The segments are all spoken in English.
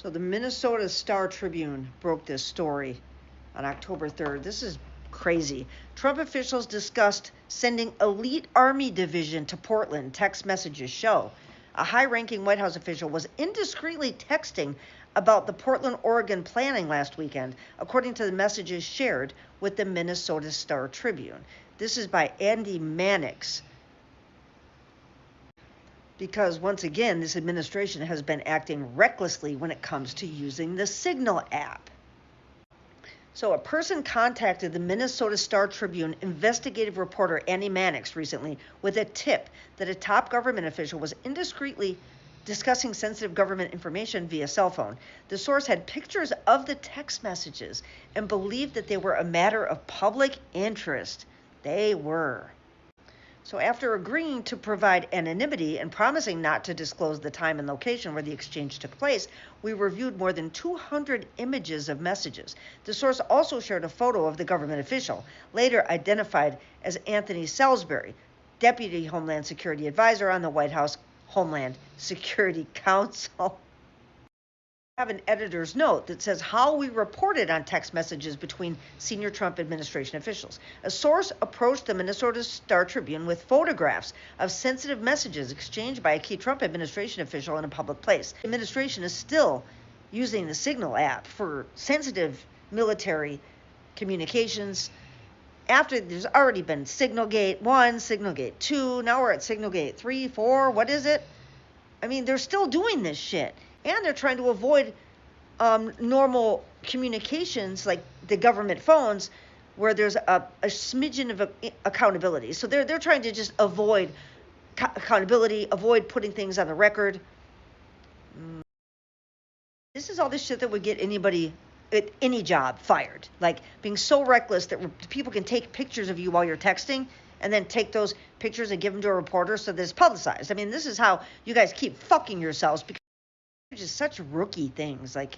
So the Minnesota Star Tribune broke this story on October 3rd. This is crazy. Trump officials discussed sending elite Army division to Portland, text messages show. A high-ranking White House official was indiscreetly texting about the Portland, Oregon planning last weekend, according to the messages shared with the Minnesota Star Tribune. This is by Andy Mannix. Because once again, this administration has been acting recklessly when it comes to using the Signal app. So a person contacted the Minnesota Star Tribune investigative reporter Andy Mannix recently with a tip that a top government official was indiscreetly discussing sensitive government information via cell phone. The source had pictures of the text messages and believed that they were a matter of public interest. They were. So after agreeing to provide anonymity and promising not to disclose the time and location where the exchange took place, we reviewed more than 200 images of messages. The source also shared a photo of the government official, later identified as Anthony Salisbury, Deputy Homeland Security Advisor on the White House Homeland Security Council. I have an editor's note that says how we reported on text messages between senior Trump administration officials. A source approached the Minnesota Star Tribune with photographs of sensitive messages exchanged by a key Trump administration official in a public place. The administration is still using the Signal app for sensitive military communications. After there's already been Signalgate 1, Signalgate 2, now we're at Signalgate 3, 4, what is it? I mean, they're still doing this shit. And they're trying to avoid normal communications like the government phones where there's a smidgen of accountability. So they're trying to just avoid accountability, avoid putting things on the record. This is all the shit that would get anybody at any job fired. Like being so reckless that people can take pictures of you while you're texting and then take those pictures and give them to a reporter so that it's publicized. I mean, this is how you guys keep fucking yourselves because just such rookie things. Like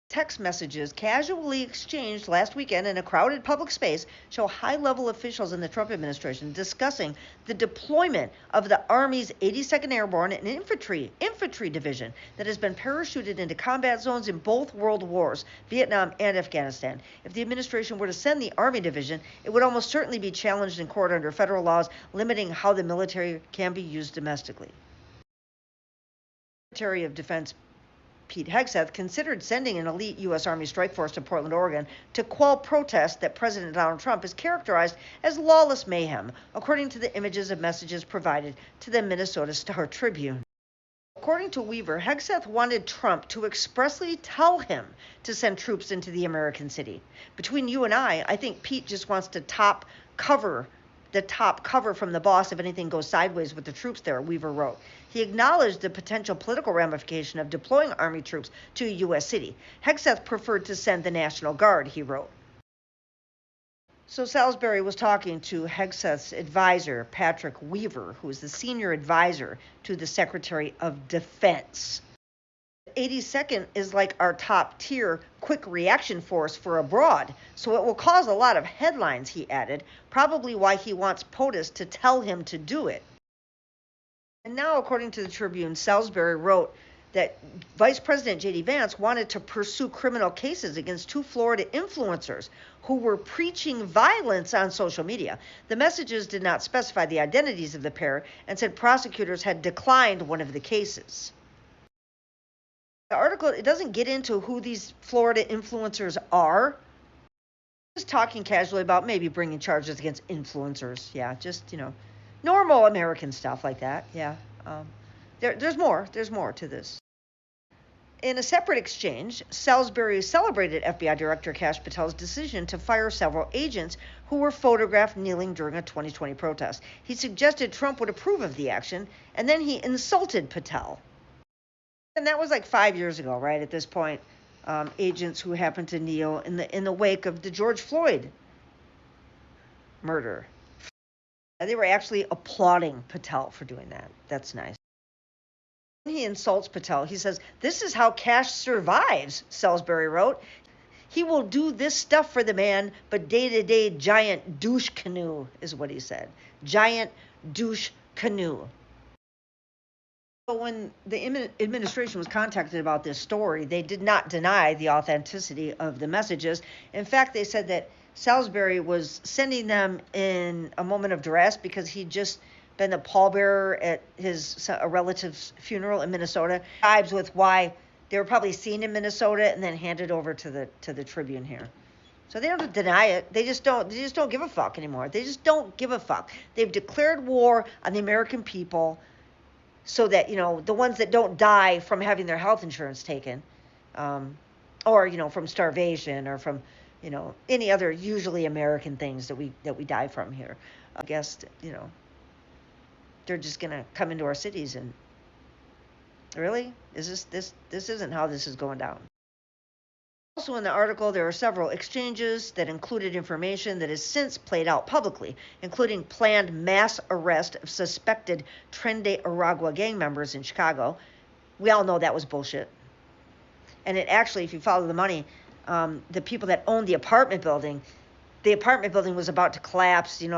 text messages casually exchanged last weekend in a crowded public space show high-level officials in the Trump administration discussing the deployment of the Army's 82nd Airborne and Infantry Division that has been parachuted into combat zones in both world wars, Vietnam and Afghanistan. If the administration were to send the Army Division, it would almost certainly be challenged in court under federal laws limiting how the military can be used domestically. Secretary of Defense Pete Hegseth considered sending an elite U.S. Army strike force to Portland, Oregon to quell protests that President Donald Trump has characterized as lawless mayhem, according to the images of messages provided to the Minnesota Star Tribune. According to Weaver, Hegseth wanted Trump to expressly tell him to send troops into the American city. Between you and I think Pete just wants to top cover from the boss if anything goes sideways with the troops there, Weaver wrote. He acknowledged the potential political ramification of deploying Army troops to a U.S. city. Hegseth preferred to send the National Guard, he wrote. So Salisbury was talking to Hegseth's advisor, Patrick Weaver, who is the senior advisor to the Secretary of Defense. 82nd is like our top tier quick reaction force for abroad, so it will cause a lot of headlines, he added, probably why he wants POTUS to tell him to do it. And now, according to the Tribune, Salisbury wrote that Vice President J.D. Vance wanted to pursue criminal cases against two Florida influencers who were preaching violence on social media. The messages did not specify the identities of the pair and said prosecutors had declined one of the cases. The article, it doesn't get into who these Florida influencers are. Just talking casually about maybe bringing charges against influencers. Yeah, just, normal American stuff like that. Yeah. There's more to this. In a separate exchange, Salisbury celebrated FBI Director Kash Patel's decision to fire several agents who were photographed kneeling during a 2020 protest. He suggested Trump would approve of the action, and then he insulted Patel. And that was like 5 years ago, right? At this point, agents who happened to kneel in the wake of the George Floyd murder. They were actually applauding Patel for doing that. That's nice. When he insults Patel, he says, "This is how Kash survives," Salisbury wrote. "He will do this stuff for the man, but day-to-day giant douche canoe," is what he said. Giant douche canoe. So when the administration was contacted about this story, they did not deny the authenticity of the messages. In fact, they said that Salisbury was sending them in a moment of duress because he'd just been the pallbearer at a relative's funeral in Minnesota. Vibes with why they were probably seen in Minnesota and then handed over to the Tribune here. So they don't deny it. They just don't give a fuck anymore. They just don't give a fuck. They've declared war on the American people, so that, the ones that don't die from having their health insurance taken, or, from starvation or from, any other usually American things that we die from here. I guess, they're just going to come into our cities and really, this isn't how this is going down. Also in the article, there are several exchanges that included information that has since played out publicly, including planned mass arrest of suspected Tren de Aragua gang members in Chicago. We all know that was bullshit. And it actually, if you follow the money, the people that owned the apartment building was about to collapse. It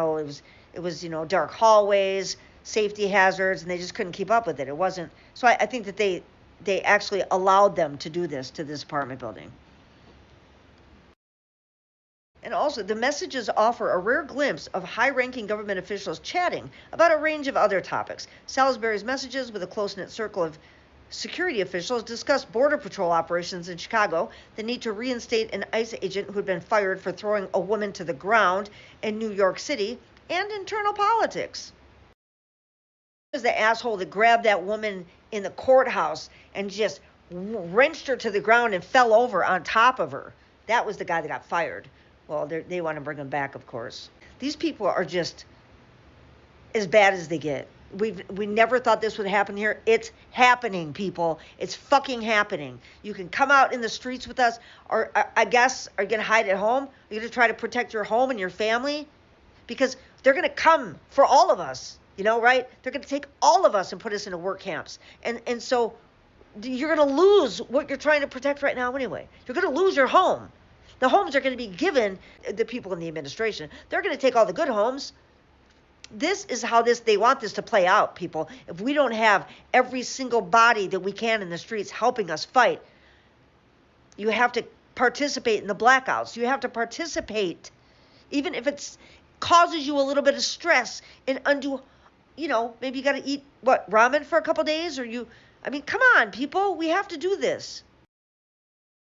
was dark hallways, safety hazards, and they just couldn't keep up with it. It wasn't. So I think that they actually allowed them to do this to this apartment building. And also, the messages offer a rare glimpse of high-ranking government officials chatting about a range of other topics. Salisbury's messages with a close-knit circle of security officials discussed border patrol operations in Chicago, the need to reinstate an ICE agent who had been fired for throwing a woman to the ground in New York City, and internal politics. Was the asshole that grabbed that woman in the courthouse and just wrenched her to the ground and fell over on top of her. That was the guy that got fired. Well, they want to bring him back, of course. These people are just as bad as they get. We never thought this would happen here. It's happening, people. It's fucking happening. You can come out in the streets with us, or I guess, are you going to hide at home? Are you going to try to protect your home and your family? Because they're going to come for all of us, right? They're going to take all of us and put us into work camps. And so you're going to lose what you're trying to protect right now anyway. You're going to lose your home. The homes are going to be given the people in the administration. They're going to take all the good homes. This is how they want this to play out, people. If we don't have every single body that we can in the streets helping us fight, you have to participate in the blackouts. You have to participate, even if it causes you a little bit of stress and undo, maybe you got to eat, ramen for a couple days, come on, people. We have to do this.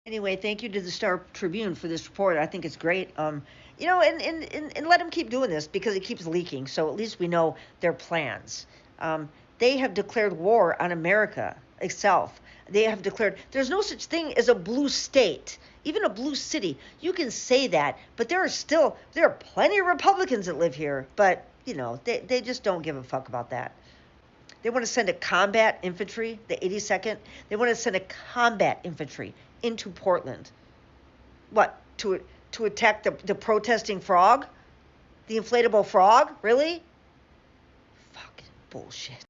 Anyway, thank you to the Star Tribune for this report. I think it's great. And let them keep doing this because it keeps leaking. So at least we know their plans. They have declared war on America itself. They have declared there's no such thing as a blue state, even a blue city. You can say that, but there are plenty of Republicans that live here. But, they just don't give a fuck about that. They want to send a combat infantry, the 82nd. They want to send a combat infantry into Portland. What? To attack the protesting frog? The inflatable frog? Really? Fucking bullshit.